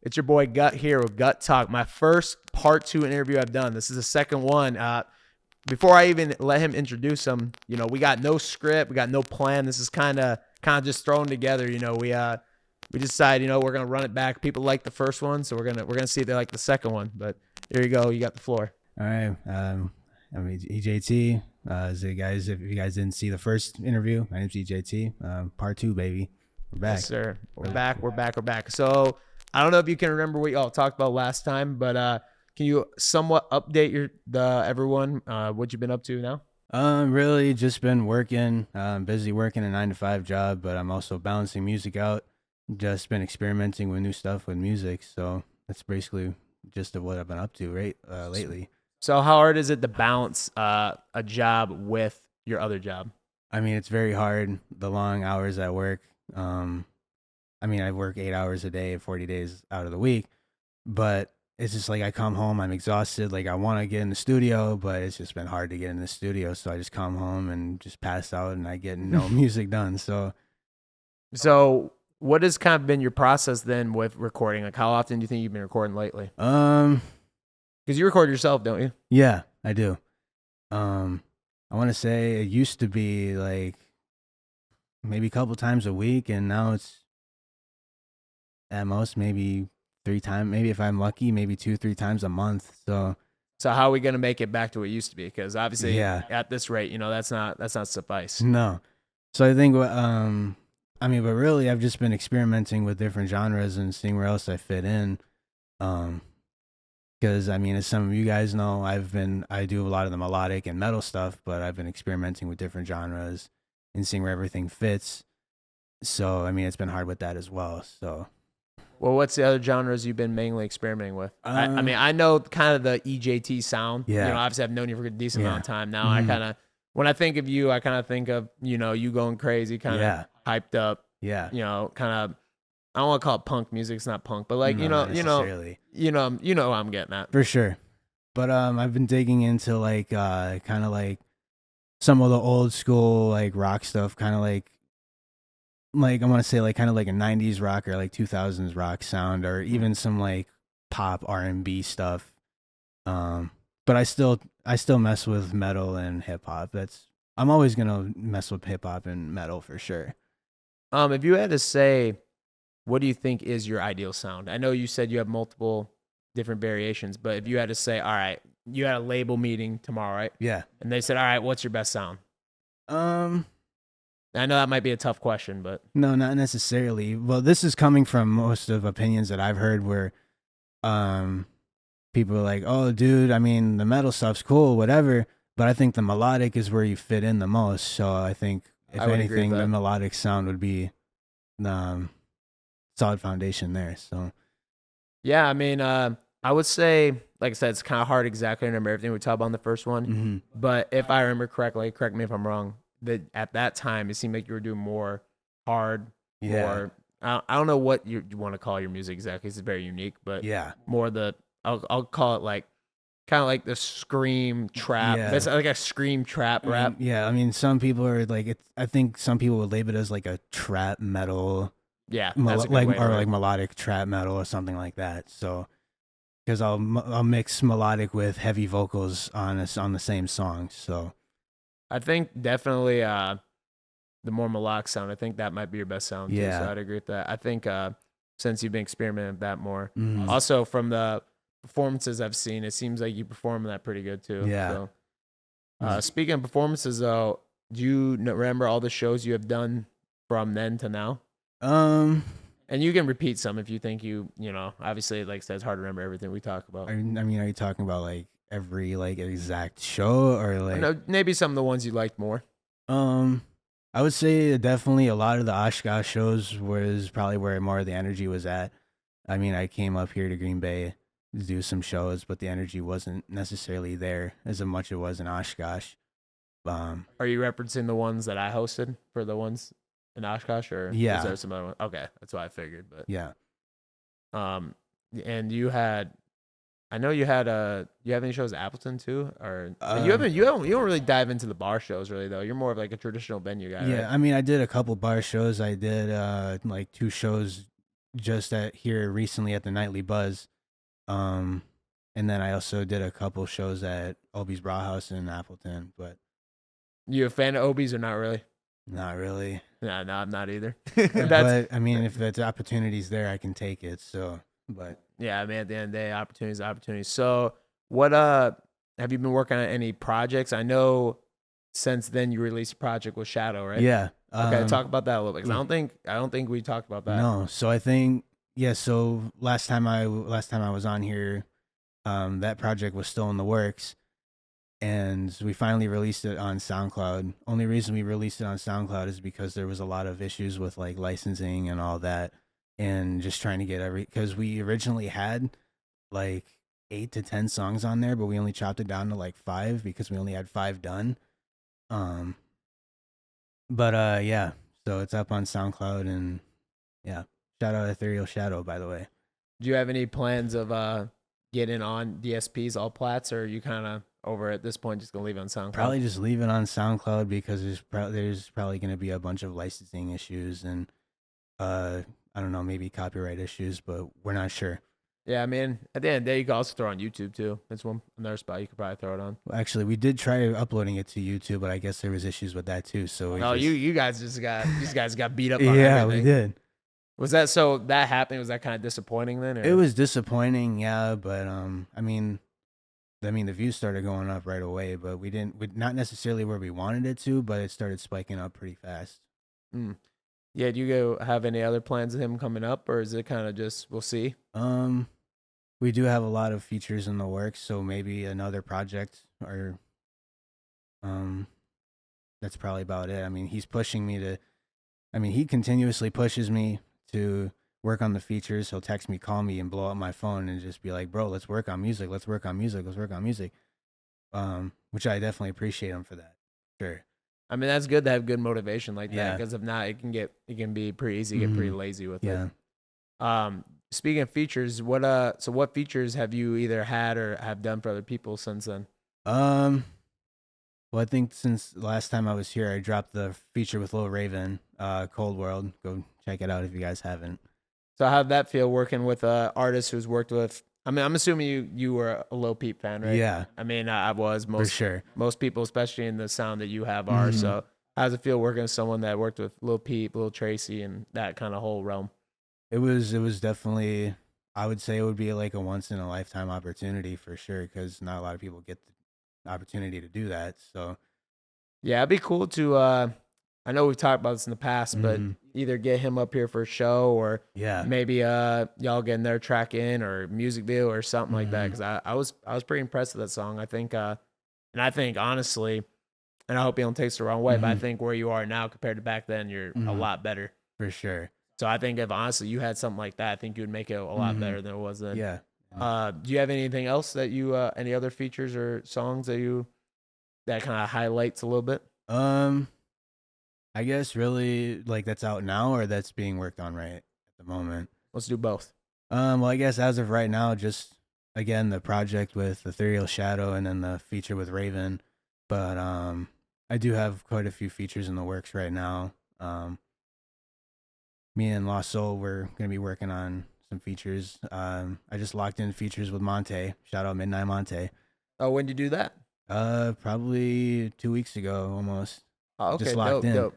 It's your boy Gutt here with Gutt Talk. My first part 2 interview I've done. This is the second one. Before I even let him introduce him, we got no script, we got no plan. This is kind of just thrown together. We decided, we're gonna run it back. People like the first one, so we're gonna see if they like the second one. But here you go. You got the floor. All right. I'm EJT. So guys, if you guys didn't see the first interview, my name's EJT. Part 2, baby. We're back. Yes, sir. We're back. So I don't know if you can remember what y'all talked about last time, but can you somewhat update everyone what you've been up to now? Really just been working. Busy working a 9-to-5 job, but I'm also balancing music out. Just been experimenting with new stuff with music. So that's basically just what I've been up to lately. So how hard is it to balance a job with your other job? I mean, it's very hard. The long hours at work. I work 8 hours a day, 40 days out of the week, but it's just like I come home, I'm exhausted. Like I want to get in the studio, but it's just been hard to get in the studio. So I just come home and just pass out and I get no music done. So what has kind of been your process then with recording? Like how often do you think you've been recording lately? Because you record yourself, don't you? Yeah, I do. I want to say it used to be like maybe a couple times a week, and now it's at most maybe 3 times, maybe if I'm lucky, maybe 2-3 times a month. So how are we going to make it back to what it used to be? Because obviously at this rate, that's not suffice. No. So I think, but really I've just been experimenting with different genres and seeing where else I fit in. Because as some of you guys know, I do a lot of the melodic and metal stuff, but I've been experimenting with different genres and seeing where everything fits. So, it's been hard with that as well. So, well, what's the other genres you've been mainly experimenting with? I know kind of the EJT sound. Yeah. Obviously I've known you for a decent amount of time now. Mm-hmm. When I think of you, I kind of think of, you going crazy, kind of hyped up. Yeah. Kind of, I don't want to call it punk music. It's not punk, but like, not what I'm getting at. For sure. But I've been digging into like kind of like some of the old school like rock stuff, kind of like I want to say like kind of like a 90s rock or like 2000s rock sound, or even some like pop R&B stuff. But I still mess with metal and hip hop. I'm always gonna mess with hip hop and metal for sure. If you had to say, what do you think is your ideal sound? I know you said you have multiple different variations, but if you had to say, all right, you had a label meeting tomorrow, right? Yeah. And they said, all right, what's your best sound? I know that might be a tough question, but no, not necessarily. Well, this is coming from most of opinions that I've heard where people are like, oh, dude, the metal stuff's cool, whatever, but I think the melodic is where you fit in the most. So I think, if anything, the melodic sound would be solid foundation there. So yeah, I would say, like I said, it's kind of hard exactly to remember everything we talked about in the first one. Mm-hmm. But if I remember correctly, correct me if I'm wrong, that at that time it seemed like you were doing more hard, more. I don't know what you want to call your music exactly. It's very unique, but more I'll call it like kind of like the scream trap. Yeah. That's like a scream trap rap. Some people are like, I think some people would label it as like a trap metal. Yeah, like melodic trap metal or something like that. So, because I'll mix melodic with heavy vocals on the same song. So, I think definitely the more melodic sound. I think that might be your best sound. Yeah, too, so I'd agree with that. I think since you've been experimenting with that more, mm-hmm. Also from the performances I've seen, it seems like you perform that pretty good too. Yeah. So, speaking of performances, though, do you remember all the shows you have done from then to now? And you can repeat some if you think obviously, like I said, it's hard to remember everything we talk about. Are you talking about like every like exact show, or like maybe some of the ones you liked more? I would say definitely a lot of the Oshkosh shows was probably where more of the energy was at. I came up here to Green Bay to do some shows, but the energy wasn't necessarily there as much as it was in Oshkosh. Are you referencing the ones that I hosted for the ones in Oshkosh, or is there some other one? Okay, that's what I figured. But yeah. And you had, I know you had you have any shows at Appleton too, or you don't really dive into the bar shows really though. You're more of like a traditional venue guy. Yeah, right? I did a couple bar shows. I did like 2 shows just at here recently at the Nightly Buzz. Um, and then I also did a couple shows at Obi's Brauhaus in Appleton, but You a fan of Obies or not really? not really. No, I'm not either. But I mean, if the opportunity's there, I can take it. So, but Yeah, I mean, at the end of the day, opportunities. So, what have you been working on any projects? I know since then you released a project with Shadow, right? yeah. Okay, talk about that a little bit, because I don't think we talked about that. No. So I think yeah. So last time I was on here, that project was still in the works, and we finally released it on SoundCloud. Only reason we released it on SoundCloud is because there was a lot of issues with like licensing and all that, and just trying to get because we originally had like 8 to 10 songs on there, but we only chopped it down to like 5 because we only had 5 done. Um, but yeah, so it's up on SoundCloud, and yeah, shout out Ethereal Shadow, by the way. Do you have any plans of getting on DSPs, all plats, or are you kind of over at this point just gonna leave it on SoundCloud? Probably just leave it on SoundCloud because there's probably going to be a bunch of licensing issues and I don't know, maybe copyright issues, but we're not sure. Yeah, I mean, at the end of the day, you can also throw it on YouTube too. That's another spot you could probably throw it on. Well, actually, we did try uploading it to YouTube, but I guess there was issues with that too. So you guys got beat up. On yeah, everything. we did. Was that so? That happened. Was that kind of disappointing then? Or? It was disappointing, yeah, but I mean, the views started going up right away, but we not necessarily where we wanted it to, but it started spiking up pretty fast. Yeah, do you have any other plans of him coming up, or is it kind of just we'll see? We do have a lot of features in the works, so maybe another project, or that's probably about it. I mean, he's pushing me to. I mean, he continuously pushes me to work on the features. He'll text me, call me, and blow up my phone and just be like, "Bro, let's work on music. Let's work on music. Let's work on music." Which I definitely appreciate him for that. Sure. I mean, that's good to have good motivation like that, because if not, it can be pretty easy to get pretty lazy with it. Speaking of features, what features have you either had or have done for other people since then? Well, I think since the last time I was here, I dropped the feature with Lil Raven, Cold World. Go check it out if you guys haven't. So how'd that feel working with an artist who's worked with? I mean, I'm assuming you were a Lil Peep fan, right? Yeah. I mean, I was For sure. Most people, especially in the sound that you have, are. So how does it feel working with someone that worked with Lil Peep, Lil Tracy, and that kind of whole realm? It was definitely, I would say it would be like a once in a lifetime opportunity for sure, because not a lot of people get the opportunity to do that. So yeah, it'd be cool to. I know we've talked about this in the past, but either get him up here for a show, or maybe y'all getting their track in, or music video or something like that. Because I was pretty impressed with that song. I think, and I think honestly, and I hope you don't take it the wrong way, but I think where you are now compared to back then, you're a lot better for sure. So I think if honestly you had something like that, I think you would make it a lot better than it was then. Yeah. Do you have anything else that you any other features or songs that kind of highlights a little bit? I guess really like that's out now or that's being worked on right at the moment. Let's do both. Well, I guess as of right now, just again the project with Ethereal Shadow and then the feature with Raven. But I do have quite a few features in the works right now. Me and Lost Soul, we're gonna be working on some features. I just locked in features with Monte. Shout out Midnight Monte. Oh, when did you do that? Probably 2 weeks ago almost. Oh, okay, just locked in. Dope.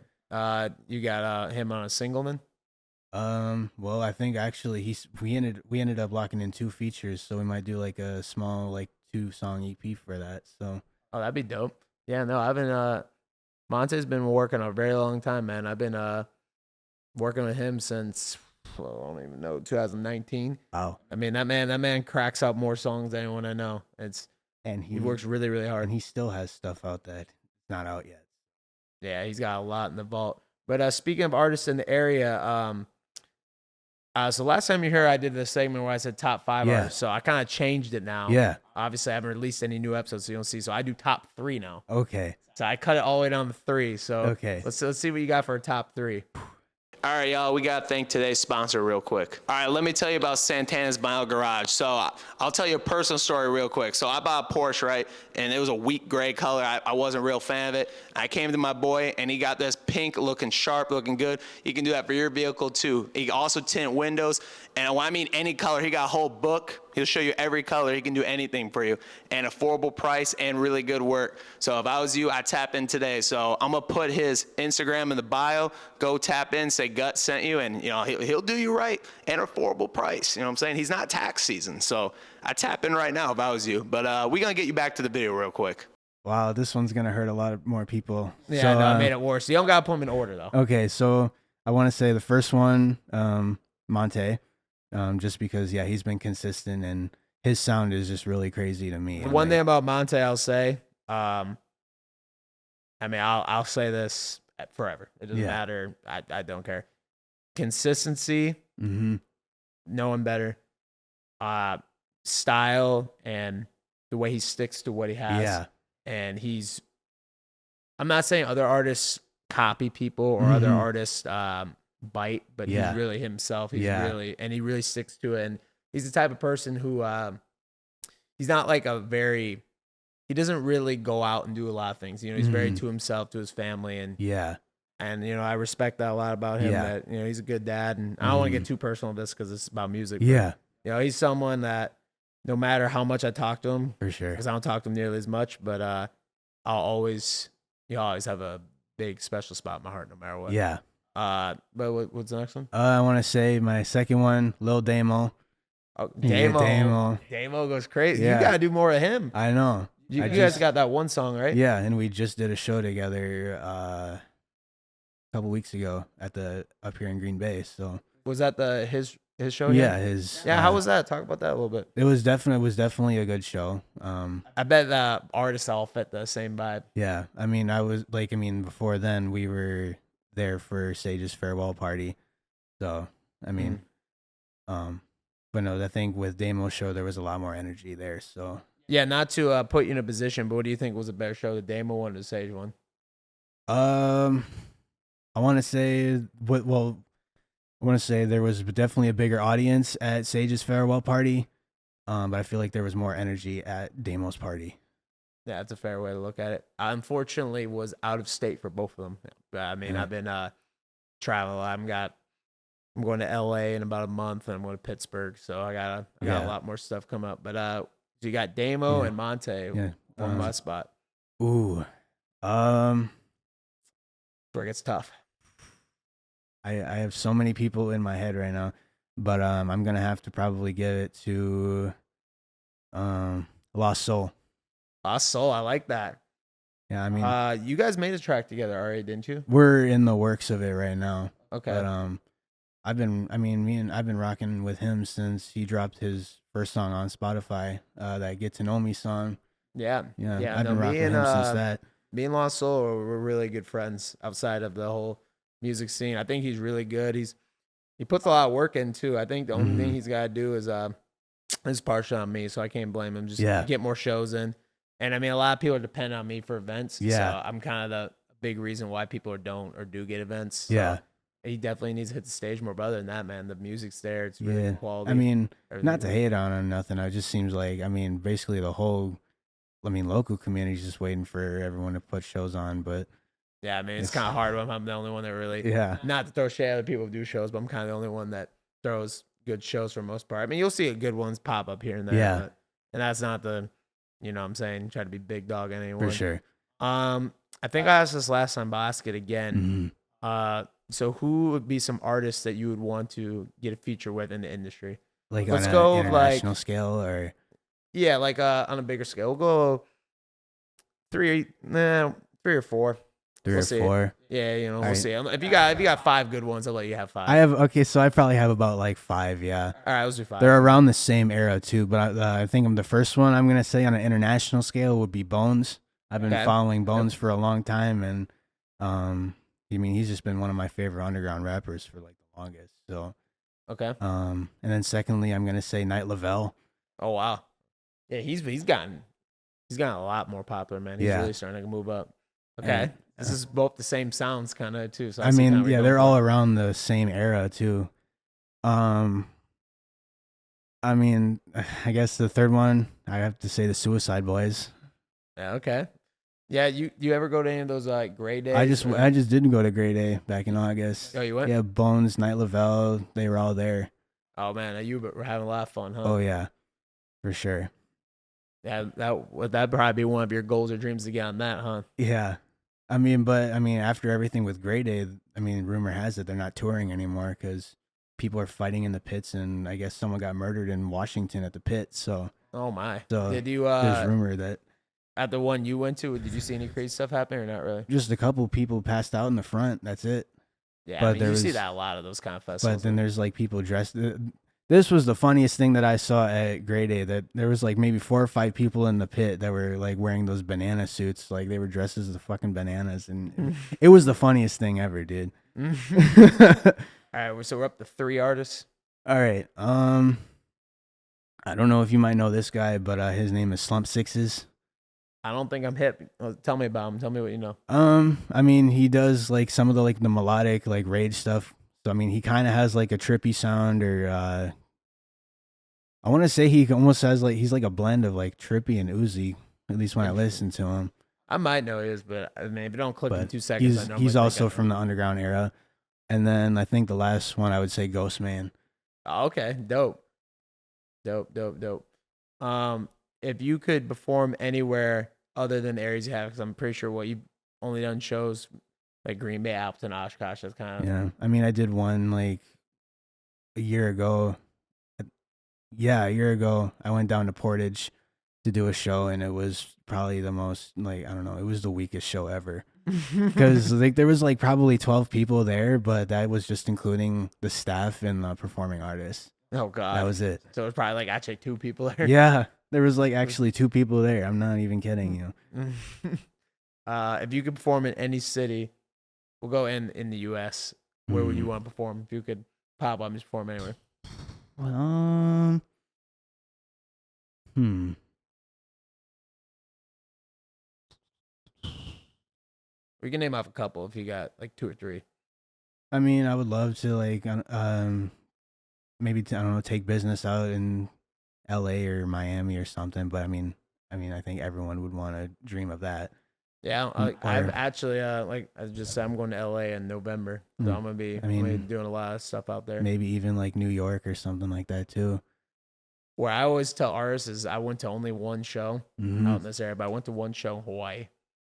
You got him on a single then? Well, I think actually we ended up locking in 2 features, so we might do like a small like 2-song EP for that. So oh, that'd be dope. Yeah, no, I've been Monte's been working a very long time, man. I've been working with him since I don't even know 2019. Wow. I mean that man cracks out more songs than anyone I know. He works really, really hard. And he still has stuff out that's not out yet. Yeah, he's got a lot in the vault. But speaking of artists in the area, so last time you were here, I did this segment where I said top 5 artists. So I kind of changed it now. Yeah. Obviously, I haven't released any new episodes, so you don't see. So I do top 3 now. Okay. So I cut it all the way down to 3. So okay. Let's see what you got for a top 3. All right, y'all, we got to thank today's sponsor real quick. All right, let me tell you about Santana's Vinyl Garage. So I'll tell you a personal story real quick. So I bought a Porsche, right? And it was a weak gray color. I wasn't a real fan of it. I came to my boy, and he got this pink, looking sharp, looking good. You can do that for your vehicle too. He can also tint windows. And when I mean any color, he got a whole book. He'll show you every color. He can do anything for you. And affordable price and really good work. So if I was you, I'd tap in today. So I'm going to put his Instagram in the bio. Go tap in, say Gutt sent you, and he'll do you right and affordable price. You know what I'm saying? He's not tax season. So I tap in right now if I was you. But we're going to get you back to the video real quick. Wow, this one's gonna hurt a lot more people. Yeah, so, no, I made it worse. You don't gotta put them in order though. Okay, so I want to say the first one, Monte, just because he's been consistent and his sound is just really crazy to me. One thing about Monte, I'll say, I mean, I'll say this forever. It doesn't matter. I don't care. Consistency, knowing better, style, and the way he sticks to what he has. Yeah. And I'm not saying other artists copy people or other artists bite, but he's really himself. He really sticks to it. And he's the type of person who, he's not like he doesn't really go out and do a lot of things. He's very to himself, to his family. And I respect that a lot about him, that, he's a good dad. And I don't want to get too personal with this because it's about music. But, he's someone that, no matter how much I talk to him, for sure, because I don't talk to him nearly as much, but I'll always have a big special spot in my heart, no matter what. Yeah. But what's the next one? I want to say my second one, Lil Damo. Oh, Damo goes crazy. Yeah. You gotta do more of him. I know. You guys got that one song, right? Yeah, and we just did a show together a couple weeks ago up here in Green Bay. So was that his show? Yeah, how was that? Talk about that a little bit. It was definitely a good show. I bet the artists all fit the same vibe. Yeah, I mean, before then we were there for Sage's farewell party, so I mean, but no, I think with Damo's show there was a lot more energy there. So yeah, not to put you in a position, but what do you think was a better show, the Damo one or the Sage one? I want to say there was definitely a bigger audience at Sage's farewell party, but I feel like there was more energy at Damo's party. Yeah, that's a fair way to look at it. I unfortunately was out of state for both of them. I mean, I've been traveling. I'm going to LA in about a month, and I'm going to Pittsburgh, so I got a lot more stuff come up. But so you got Damo and Monte on my spot. Ooh, where it gets tough. I have so many people in my head right now, but I'm gonna have to probably give it to Lost Soul. Lost Soul, I like that. Yeah, I mean, you guys made a track together already, didn't you? We're in the works of it right now. Okay. But I've been rocking with him since he dropped his first song on Spotify, that Get to Know Me song. Yeah. I've been rocking with him since that. Me and Lost Soul were really good friends outside of the whole music scene. I think he's really good. He puts a lot of work in too. I think the only thing he's got to do is partial on me, so I can't blame him. Just get more shows in. And I mean, a lot of people depend on me for events. Yeah. So I'm kind of the big reason why people don't or do get events. So yeah. He definitely needs to hit the stage more. But other than that, man, the music's there. It's really good quality. I mean, not to everything. hate on him, nothing. It just seems like, basically the whole, local community's just waiting for everyone to put shows on, but. Yeah, I mean, it's kind of hard when I'm the only one that really, not to throw shade at other people who do shows, but I'm kind of the only one that throws good shows for the most part. I mean, you'll see good ones pop up here and there. Yeah. And that's not the, what I'm saying, try to be big dog on anyone. For sure. I think I asked this last time, but I'll ask it again. So who would be some artists that you would want to get a feature with in the industry? Like let's on go an international scale or? Yeah, like on a bigger scale. We'll go three or four. Three or four. Yeah, we'll see. If you got 5 good ones, I'll let you have 5. So I probably have about like 5, yeah. All right, let's do 5. They're around the same era too, but I think the first one I'm gonna say on an international scale would be Bones. I've been following Bones for a long time, and he's just been one of my favorite underground rappers for like the longest. So okay. And then secondly, I'm gonna say Night Lavelle. Oh wow, yeah, he's gotten a lot more popular, man. He's really starting to move up. Okay. This is both the same sounds kind of too. So they're all around the same era too. I guess the third one, I have to say the Suicide Boys. Yeah, okay. Yeah, you ever go to any of those like gray days? I just didn't go to grade A back in August. Oh, you went? Yeah, Bones, Night Lavelle, they were all there. Oh man, you were having a lot of fun, huh? Oh yeah, for sure. Yeah, that'd probably be one of your goals or dreams to get on that, huh? Yeah. I mean, but I mean, after everything with Grey Day, I mean, rumor has it they're not touring anymore because people are fighting in the pits, and I guess someone got murdered in Washington at the pit. So, Oh my. so Did you there's rumor that at the one you went to, did you see any crazy stuff happen or not really? just a couple people passed out in the front. That's it. Yeah, But I mean, there you see was- that a lot of those kind of festivals. But then there's like people dressed. This was the funniest thing that I saw at Grey Day. That there was like maybe 4 or 5 people in the pit that were like wearing those banana suits, like they were dressed as the fucking bananas, and it was the funniest thing ever, dude. All right, so we're up to 3 artists. All right. I don't know if you might know this guy, but his name is Slump Sixes. I don't think I'm hip. Tell me about him. Tell me what you know. I mean, he does like some of the melodic like rage stuff. So I mean, he kind of has like a trippy sound, or I want to say he almost has like he's like a blend of like trippy and Uzi. At least when I listen to him. I might know his, but I mean, if it don't click in 2 seconds, I normally he's think also I know. from the underground era. And then I think the last one I would say Ghost Man. Oh, okay, dope. If you could perform anywhere other than the areas you have, because I'm pretty sure you've only done shows like Green Bay, Appleton, Oshkosh. That's kind of Yeah, I mean, I did one like a year ago. Yeah, a year ago, I went down to Portage to do a show, and it was probably the most like I don't know, it was the weakest show ever. Because like there was like probably 12 people there, but that was just including the staff and the performing artists. Oh god, That was it. So it was probably like actually 2 people there. Yeah, there was like actually 2 people there. I'm not even kidding you. If you could perform in any city, we'll go in the U.S. Where would you want to perform? If you could pop up and just perform anywhere. Well, We can name off a couple if you got like 2 or 3. I mean, I would love to like maybe I don't know, take business out in L.A. or Miami or something. But I mean, I think everyone would want to dream of that. Yeah, I've actually like I just said, I'm going to L.A. in November, so I'm gonna be doing a lot of stuff out there. Maybe even like New York or something like that too. Where I always tell artists is I went to only one show out in this area, but I went to one show in Hawaii.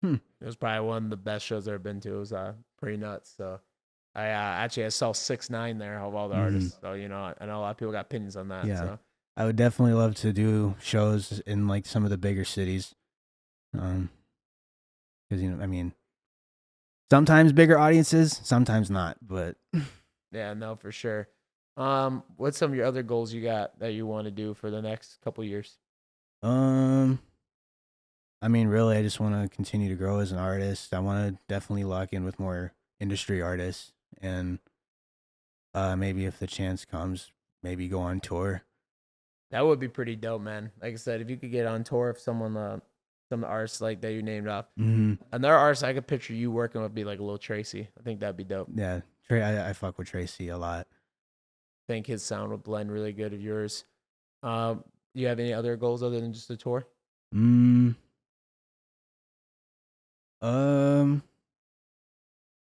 It was probably one of the best shows I've ever been to. It was pretty nuts. So I saw 6ix9ine there of all the artists. So I know a lot of people got opinions on that. Yeah, so. I would definitely love to do shows in like some of the bigger cities. Because I mean, sometimes bigger audiences, sometimes not. But Yeah, no, for sure. What's some of your other goals you got that you want to do for the next couple years? I mean, really, I just want to continue to grow as an artist. I want to definitely lock in with more industry artists, and maybe if the chance comes, maybe go on tour. That would be pretty dope, man. Like I said, if you could get on tour with someone, some of the artists like that you named off, another artist I could picture you working with be like Lil Tracy. I think that'd be dope. Yeah, I fuck with Tracy a lot. I think his sound would blend really good with yours. You have any other goals other than just the tour?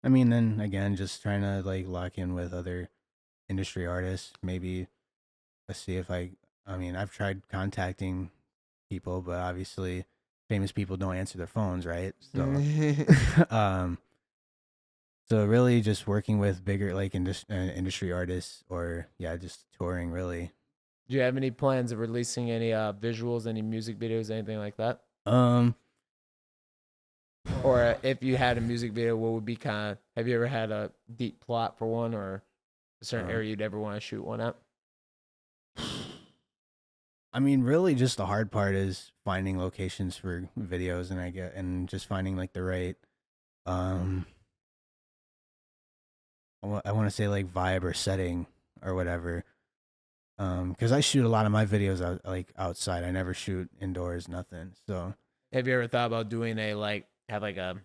I mean, then again, just trying to like lock in with other industry artists. Maybe let's see if I mean, I've tried contacting people, but obviously famous people don't answer their phones, right? So, so really just working with bigger like industry artists, or yeah, just touring really. Do you have any plans of releasing any visuals, any music videos, anything like that? Or if you had a music video, what would be have you ever had a deep plot for one, or a certain area you'd ever want to shoot one at? I mean, really, just the hard part is finding locations for videos, and just finding like the right, I want to say like vibe or setting or whatever. Because I shoot a lot of my videos outside. I never shoot indoors, nothing. So, have you ever thought about doing have like a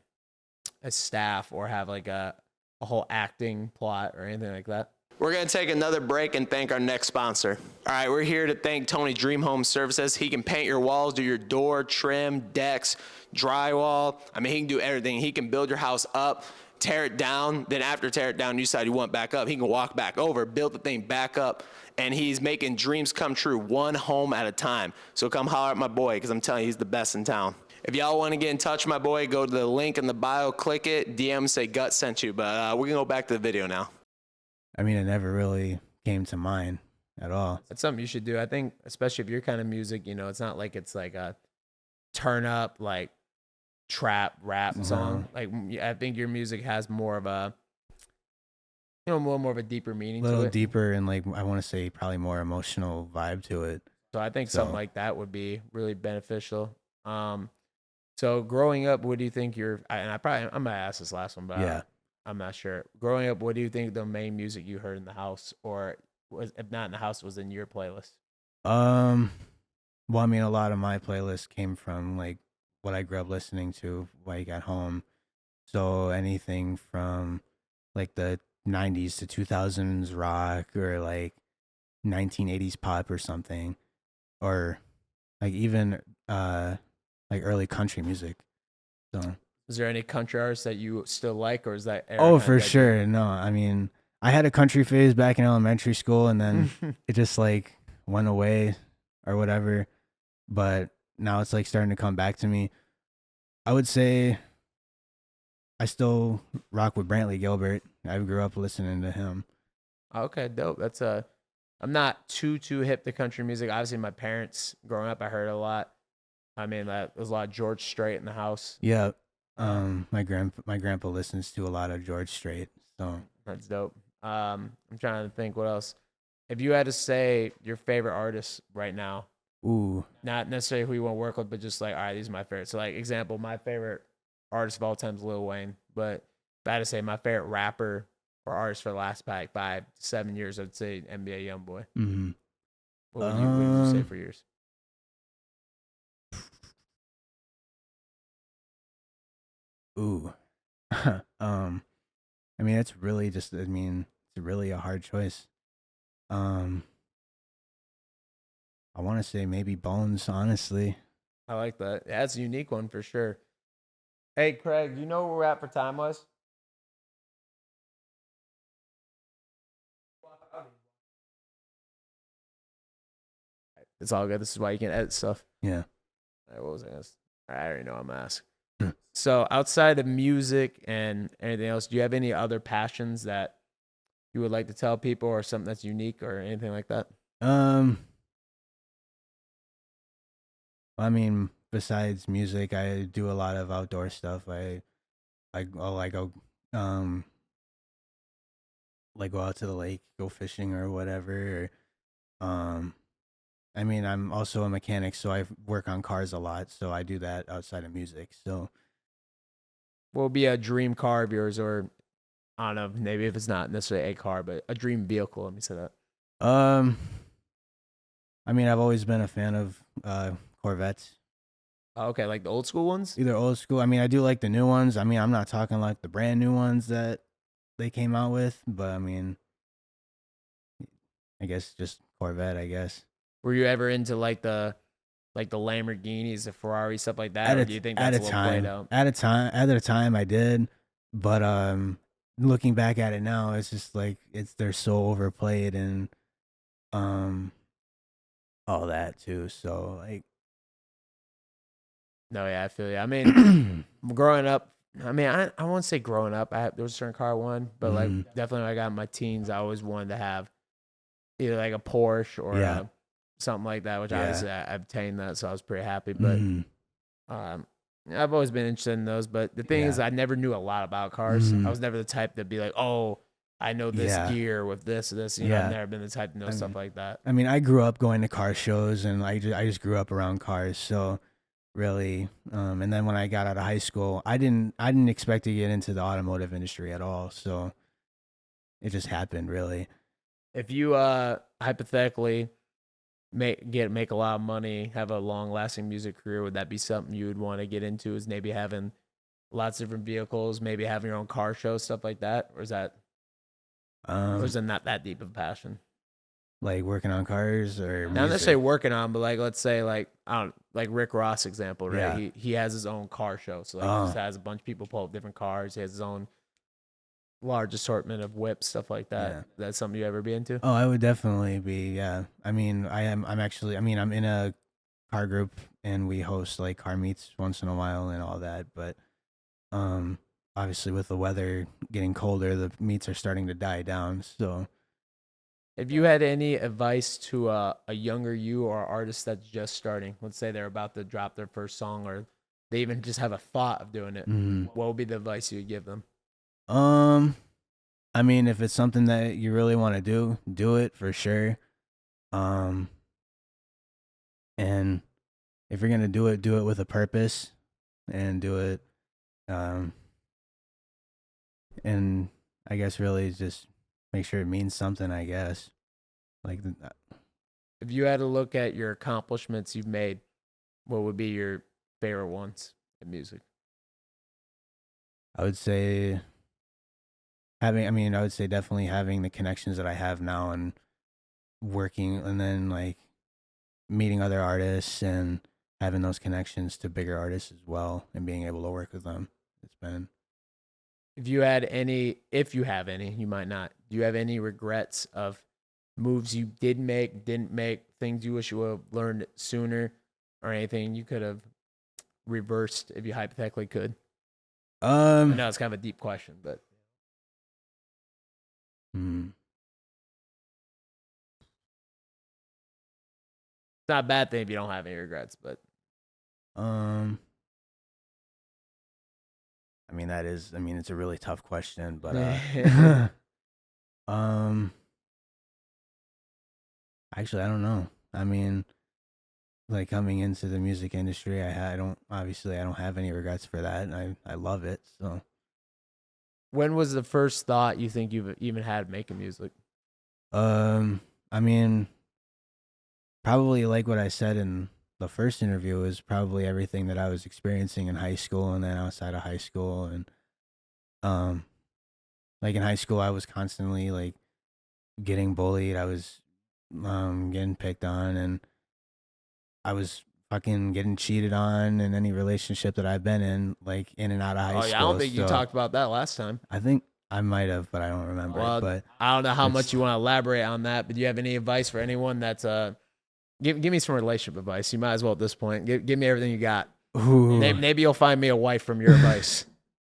staff, or have like a whole acting plot or anything like that? We're going to take another break and thank our next sponsor. All right, we're here to thank Tony Dream Home Services. He can paint your walls, do your door, trim, decks, drywall. I mean, he can do everything. He can build your house up, tear it down. Then after tear it down, you decide you want back up. He can walk back over, build the thing back up. And he's making dreams come true, one home at a time. So come holler at my boy, because I'm telling you, he's the best in town. If y'all want to get in touch with my boy, go to the link in the bio, click it, DM, say Gutt sent you. But we're going to go back to the video now. I mean, it never really came to mind at all. That's something you should do. I think, especially if your kind of music, you know, it's not like it's like a turn up, like trap rap song. Like, I think your music has more of a, you know, more of a deeper meaning A little to it. deeper and, like, I want to say probably more emotional vibe to it. So I think something like that would be really beneficial. So growing up, what do you think I'm gonna ask this last one, but Yeah. I'm not sure. Growing up, what do you think the main music you heard in the house, or was, if not in the house, was in your playlist? Well, I mean, a lot of my playlist came from, like, what I grew up listening to, like, at home. So anything from, like, the 90s to 2000s rock, or, like, 1980s pop or something, or, like, even like early country music. So Is there any country artists that you still like, or is that era oh, kinda for dead? sure. No, I mean, I had a country phase back in elementary school, and then it just, like, went away or whatever. But now it's, like, starting to come back to me. I would say I still rock with Brantley Gilbert. I grew up listening to him. Okay, dope. That's I'm not too hip to country music. Obviously, my parents growing up, I heard a lot. I mean, there's a lot of George Strait in the house. Yeah. My grandpa listens to a lot of George Strait. So That's dope. I'm trying to think what else. If you had to say your favorite artist right now, ooh, not necessarily who you want to work with, but just like, all right, these are my favorites. So, like, example, my favorite artist of all time is Lil Wayne. But if I had to say my favorite rapper or artist for the last 5-7 years, I'd say NBA YoungBoy. mm-hmm. What would you say for yours? Ooh. I mean, it's really just, I mean, it's really a hard choice. I want to say maybe Bones, honestly. I like that. Yeah, that's a unique one for sure. Hey, Craig, do you know where we're at for time-wise? It's all good. This is why you can edit stuff. Yeah. All right, what was I going to I already know I'm asked. So outside of music and anything else, do you have any other passions that you would like to tell people, or something that's unique or anything like that? I mean, besides music, I do a lot of outdoor stuff. I go like go out to the lake, go fishing or whatever. I mean, I'm also a mechanic, so I work on cars a lot. So I do that outside of music. So What would be a dream car of yours, or I don't know, maybe if it's not necessarily a car, but a dream vehicle? Let me say that. I mean, I've always been a fan of Corvettes. Oh, okay, like the old school ones? Either old school. I mean, I do like the new ones. I mean, I'm not talking like the brand new ones that they came out with, but I mean, I guess just Corvette, I guess. Were you ever into like the Lamborghinis, the Ferrari, stuff like that? Or do you think that's a little played out? At a time I did, but looking back at it now, it's just like they're so overplayed and all that too. So, like, No, yeah, I feel you. I mean, growing up, I mean, I won't say growing up. There was a certain car I wanted, but like definitely when I got in my teens, I always wanted to have either like a Porsche or something like that, which obviously I obtained that, so I was pretty happy. But I've always been interested in those. But the thing is, I never knew a lot about cars. I was never the type to be like, oh, I know this gear with this. You know, I've never been the type to know stuff like that. I mean, I grew up going to car shows, and I just grew up around cars, so really. And then when I got out of high school, I didn't expect to get into the automotive industry at all. So it just happened, really. If you hypothetically make a lot of money, have a long lasting music career, would that be something you would want to get into? Is maybe having lots of different vehicles, maybe having your own car show, stuff like that, or is that? Or is it not that deep of a passion? Like working on cars or Not music? necessarily working on, but like let's say like I don't like Rick Ross example, right? Yeah. He has his own car show, so like he just has a bunch of people pull up different cars. He has his own large assortment of whips, stuff like that. Yeah. That's something you ever be into? Oh, I would definitely be. Yeah. I mean, I'm actually. I mean, I'm in a car group and we host like car meets once in a while and all that. But obviously with the weather getting colder, the meets are starting to die down. So If you had any advice to a younger you or artist that's just starting, let's say they're about to drop their first song or they even just have a thought of doing it, what would be the advice you would give them? I mean, if it's something that you really want to do it for sure. And if you're gonna do it with a purpose, and do it, and I guess really just make sure it means something. I guess like If you had to look at your accomplishments you've made, what would be your favorite ones in music? I would say having. I mean, I would say definitely having the connections that I have now and working, and then like meeting other artists and having those connections to bigger artists as well, and being able to work with them. It's been. If you had any, if you have any, you might not. Do you have any regrets of moves you didn't make, things you wish you would have learned sooner, or anything you could have reversed if you hypothetically could? I know it's kind of a deep question, but Hmm. it's not a bad thing if you don't have any regrets. But I mean that is. I mean it's a really tough question, but actually I don't know. I mean, like coming into the music industry, I don't obviously I don't have any regrets for that, and I love it. So when was the first thought you think you've even had making music? I mean, probably like what I said in the first interview is probably everything that I was experiencing in high school and then outside of high school. And like in high school I was constantly like getting bullied. I was getting picked on, and I was fucking getting cheated on in any relationship that I've been in, like in and out of high school. Oh yeah, I don't think you So talked about that last time. I think I might have, but I don't remember. Well, But I don't know how it's- much you want to elaborate on that, but do you have any advice for anyone that's give me some relationship advice. You might as well at this point. Give me everything you got. ooh, Maybe you'll find me a wife from your advice.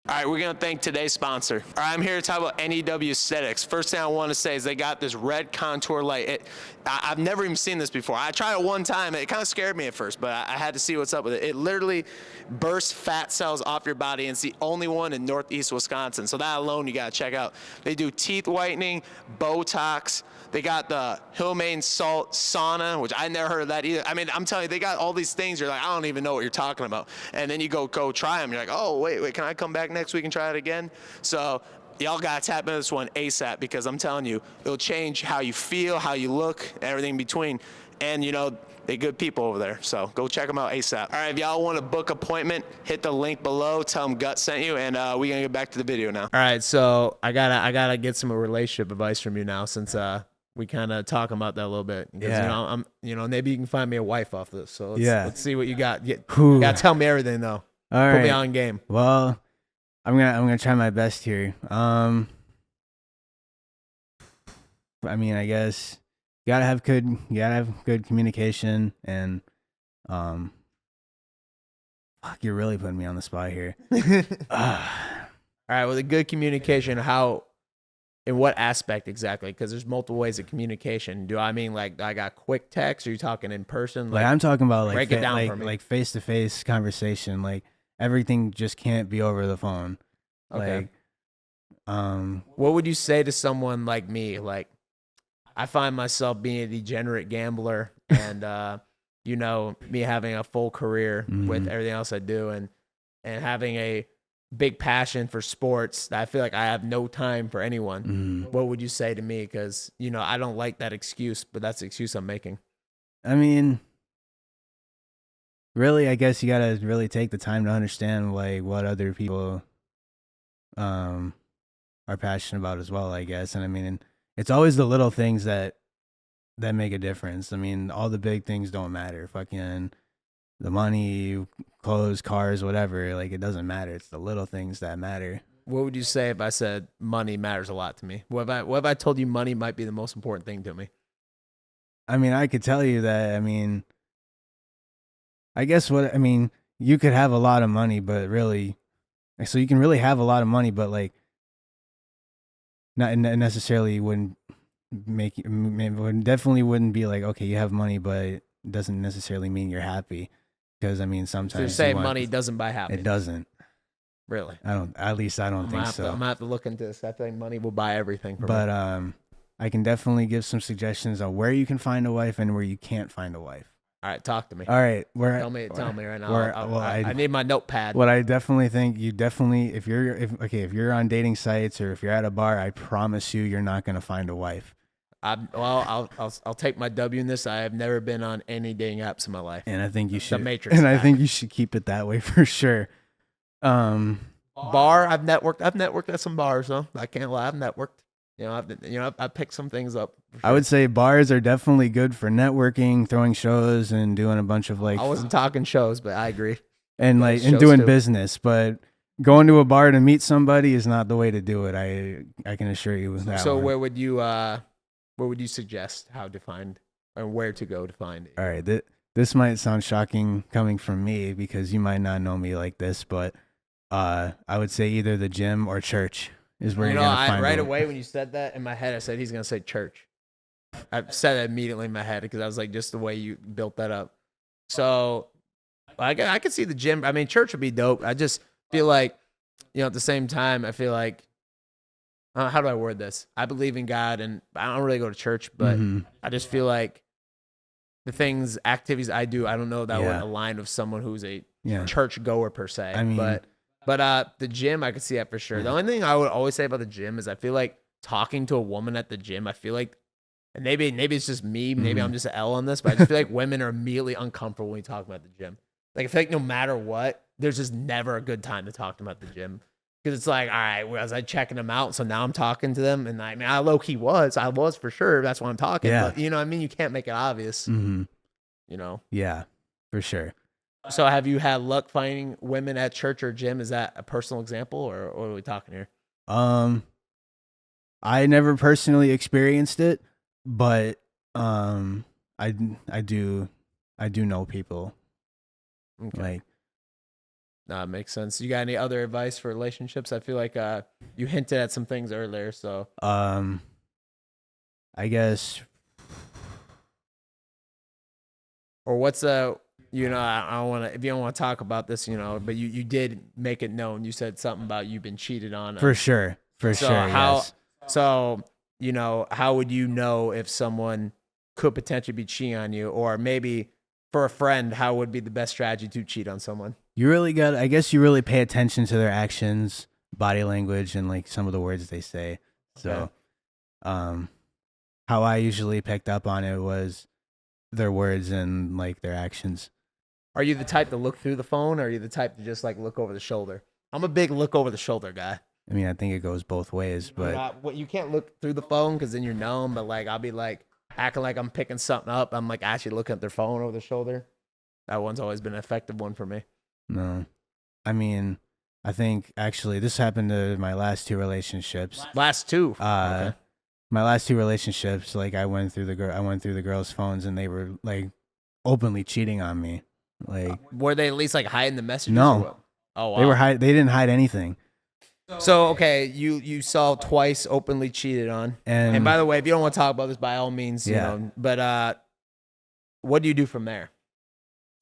All right, we're going to thank today's sponsor. All right, I'm here to talk about NEW Aesthetics. First thing I want to say is they got this red contour light. I've never even seen this before. I tried it one time. It kind of scared me at first, but I had to see what's up with it. It literally bursts fat cells off your body, and it's the only one in Northeast Wisconsin. So that alone you got to check out. They do teeth whitening, Botox. They got the Hillman salt sauna, which I never heard of that either. I mean, I'm telling you, they got all these things. You're like, I don't even know what you're talking about. And then you go try them. You're like, oh, wait, can I come back next week and try it again? So y'all got to tap into this one ASAP, because I'm telling you, it'll change how you feel, how you look, everything in between. And, you know, they're good people over there. So go check them out ASAP. All right, if y'all want to book appointment, hit the link below. Tell them Gutt sent you, and we're going to get back to the video now. All right, so I gotta get some relationship advice from you now, since we kind of talking about that a little bit. Because, Yeah. maybe you can find me a wife off this. So let's see what you got. You Whew. gotta tell me everything though. all Put me right. on game. Well, I'm gonna try my best here. I mean, I guess you gotta have good communication, and fuck, you're really putting me on the spot here. All right, with a good communication, in what aspect exactly? Because there's multiple ways of communication. Do I mean like I got quick text? Or are you talking in person? Like I'm talking about like break it down for me. like face to face conversation. Like everything just can't be over the phone. Okay. Like What would you say to someone like me? Like, I find myself being a degenerate gambler, and me having a full career with everything else I do, and having a big passion for sports that I feel like I have no time for anyone. What would you say to me? Because I don't like that excuse, but that's the excuse I'm making. I mean, really, I guess you gotta really take the time to understand like what other people are passionate about as well, I guess. And I mean, it's always the little things that make a difference. I mean, all the big things don't matter. Fucking the money, clothes, cars, whatever. Like, it doesn't matter. It's the little things that matter. What would you say if I said money matters a lot to me? What if I told you money might be the most important thing to me? I mean, I could tell you that. I mean, I guess you could have a lot of money, but really, so you can really have a lot of money, but like, not necessarily wouldn't definitely wouldn't be like, okay, you have money, but it doesn't necessarily mean you're happy. Because I mean, sometimes So you're saying money doesn't buy happiness? It doesn't. Really? At least I don't think so. I'm gonna have to look into this. I think money will buy everything for me. But I can definitely give some suggestions on where you can find a wife and where you can't find a wife. All right, talk to me. All right, Tell me right now. I need my notepad. What I definitely think, if you're on dating sites or if you're at a bar, I promise you're not gonna find a wife. I'll take my W in this. I have never been on any dating apps in my life. And I think you should. The Matrix. And I think you should keep it that way for sure. Bar. I've networked at some bars though. I can't lie. I've networked. I've picked some things up. Sure. I would say bars are definitely good for networking, throwing shows, and doing a bunch of like. I wasn't talking shows, but I agree. And doing business, but going to a bar to meet somebody is not the way to do it. I can assure you with that. So where would you suggest how to find and where to go to find it? All right, this might sound shocking coming from me because you might not know me like this, but I would say either the gym or church is where you're gonna find right away when you said that in my head, I said he's gonna say church. I said that immediately in my head because I was like, just the way you built that up. So I could see the gym. I mean, church would be dope. I just feel like, at the same time, I feel like, how do I word this? I believe in God, and I don't really go to church, but I just feel like the activities I do, I don't know that would align with someone who's a church goer per se. I mean, but the gym, I could see that for sure. The only thing I would always say about the gym is I feel like talking to a woman at the gym, I feel like, and maybe it's just me, maybe I'm just an L on this, but I just feel like women are immediately uncomfortable when you talk about the gym. Like, I feel like no matter what, there's just never a good time to talk to them at the gym. Because it's like, all right, was I checking them out? So now I'm talking to them. And I mean, I low-key was. I was for sure. That's why I'm talking. Yeah. But, what I mean? You can't make it obvious. Yeah, for sure. So have you had luck finding women at church or gym? Is that a personal example or what are we talking here? I never personally experienced it, but I do know people. Okay. Like, Nah, makes sense. You got any other advice for relationships? I feel like you hinted at some things earlier, so I guess, or what's I don't want to, if you don't want to talk about this, but you did make it known. You said something about you've been cheated on. For sure. Yes. So, how would you know if someone could potentially be cheating on you, or maybe for a friend, how would be the best strategy to cheat on someone? You really pay attention to their actions, body language, and like some of the words they say. So, how I usually picked up on it was their words and like their actions. Are you the type to look through the phone, or are you the type to just like look over the shoulder? I'm a big look over the shoulder guy. I mean, I think it goes both ways, but you can't look through the phone because then you're known. But like, I'll be like acting like I'm picking something up. I'm like actually looking at their phone over their shoulder. That one's always been an effective one for me. No, I mean, I think actually this happened to my last two relationships. Last two? Okay. My last two relationships, like I went through the girls' phones and they were like openly cheating on me. Like, were they at least like hiding the messages? No. Oh, wow. They didn't hide anything. So okay, you saw twice openly cheated on. And by the way, if you don't want to talk about this, by all means, but what do you do from there?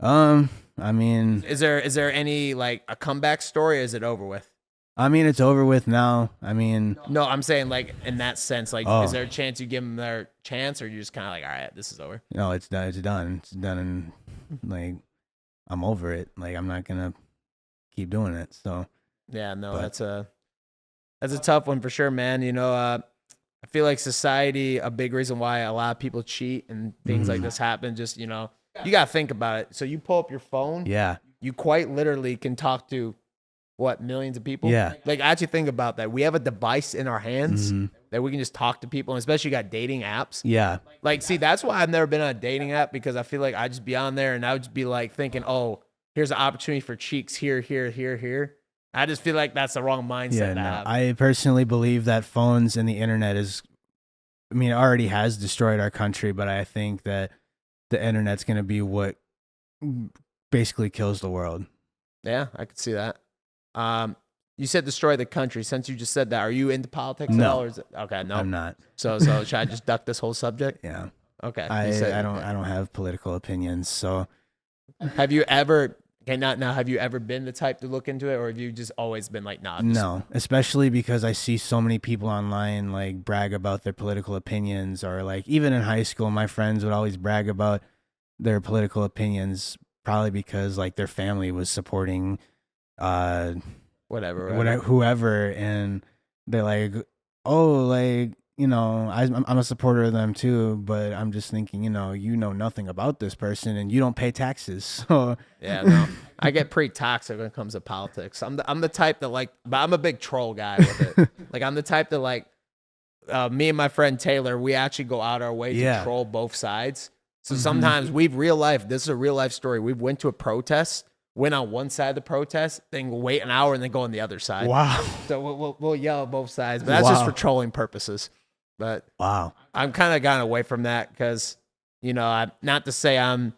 I mean, is there any like a comeback story, or is it over with? I mean, it's over with now. I mean, no, I'm saying like in that sense, like, is there a chance you give them their chance, or you just kind of like, all right, this is over? No, it's done. It's done. It's done, and like, I'm over it. Like, I'm not gonna keep doing it. So, yeah, no, that's a tough one for sure, man. I feel like society, a big reason why a lot of people cheat and things like this happen. Just you gotta think about it. So you pull up your phone. Yeah. You quite literally can talk to what, millions of people? Yeah. Like, actually think about that. We have a device in our hands that we can just talk to people, and especially you got dating apps. Yeah. Like, see, that's why I've never been on a dating app, because I feel like I'd just be on there and I would just be like thinking, oh, here's an opportunity for cheeks here, here, here, here. I just feel like that's the wrong mindset Yeah, to no, have. I personally believe that phones and the internet it already has destroyed our country, but I think that the internet's going to be what basically kills the world. Yeah, I could see that. You said destroy the country. Since you just said that, are you into politics at No. all? Or is it, okay, no. I'm not. So should I just duck this whole subject? Yeah. Okay. I You said- don't have political opinions, so Have you ever? Okay, not now. Have you ever been the type to look into it, or have you just always been like, nah? no, especially because I see so many people online like brag about their political opinions, or like even in high school, my friends would always brag about their political opinions, probably because like their family was supporting Whatever. whoever, and they're like, oh, like, I'm a supporter of them too, but I'm just thinking, you know nothing about this person and you don't pay taxes. So Yeah, no. I get pretty toxic when it comes to politics. I'm the type that like, but I'm a big troll guy with it. Like, I'm the type that like, me and my friend Taylor, we actually go out our way to Yeah. troll both sides. So sometimes we've this is a real life story. We went to a protest, went on one side of the protest, then wait an hour and then go on the other side. wow. So we'll yell at both sides, but that's just for trolling purposes. But Wow. I'm kind of gotten away from that because, I'm not to say I'm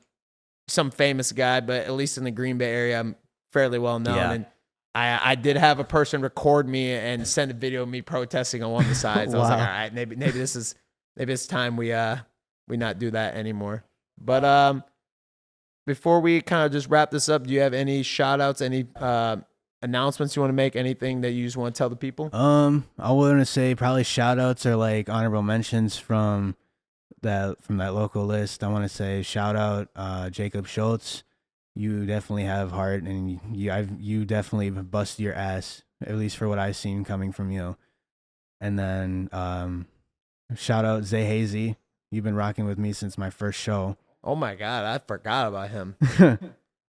some famous guy, but at least in the Green Bay area, I'm fairly well known. Yeah. And I did have a person record me and send a video of me protesting on one of the sides. I was like, Wow. all right, maybe it's time we not do that anymore. But before we kind of just wrap this up, do you have any shout outs, any announcements you want to make, anything that you just want to tell the people? I want to say probably shout outs or like honorable mentions from that local list. I want to say shout out Jacob Schultz. You definitely have heart, and you definitely bust your ass, at least for what I've seen coming from you. And then shout out Zay Hazy. You've been rocking with me since my first show. Oh my God, I forgot about him.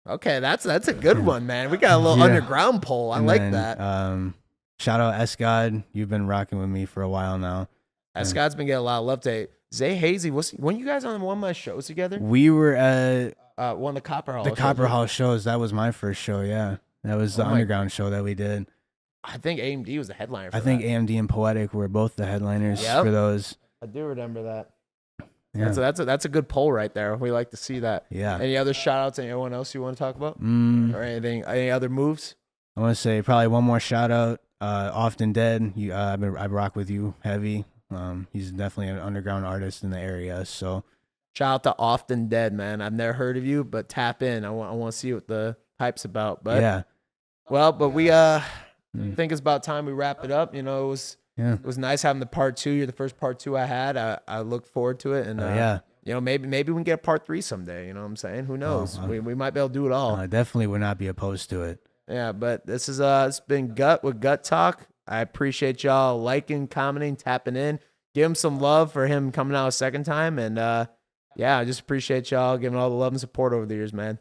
Okay, that's a good one, man. We got a little underground poll. I And like then, that. Shout out S God. You've been rocking with me for a while now. Scott's been getting a lot of love today. Zay Hazy, when you guys on one of my shows together? We were at One of the Copper Hall. the shows. Copper Hall shows. That was my first show. Yeah, that was the Oh my- underground show that we did. I think AMD was the headliner. For I think that. AMD and Poetic were both the headliners Yep. for those. I do remember that. Yeah. That's a good poll right there. We like to see that. Yeah. Any other shout outs? Anyone else you want to talk about? Or anything? Any other moves? I want to say probably one more shout out. Often Dead. I rock with you heavy. He's definitely an underground artist in the area. So Shout out to Often Dead, man. I've never heard of you, but tap in. I want to see what the hype's about. But yeah. well, but we think it's about time we wrap it up. It was nice having the part 2. You're the first part 2 I had. I look forward to it, and maybe we can get a part 3 someday. You know what I'm saying? Who knows? We might be able to do it all. I definitely would not be opposed to it. Yeah, but this is it's been Gutt with Gutt Talk. I appreciate y'all liking, commenting, tapping in. Give him some love for him coming out a second time, and I just appreciate y'all giving all the love and support over the years, man.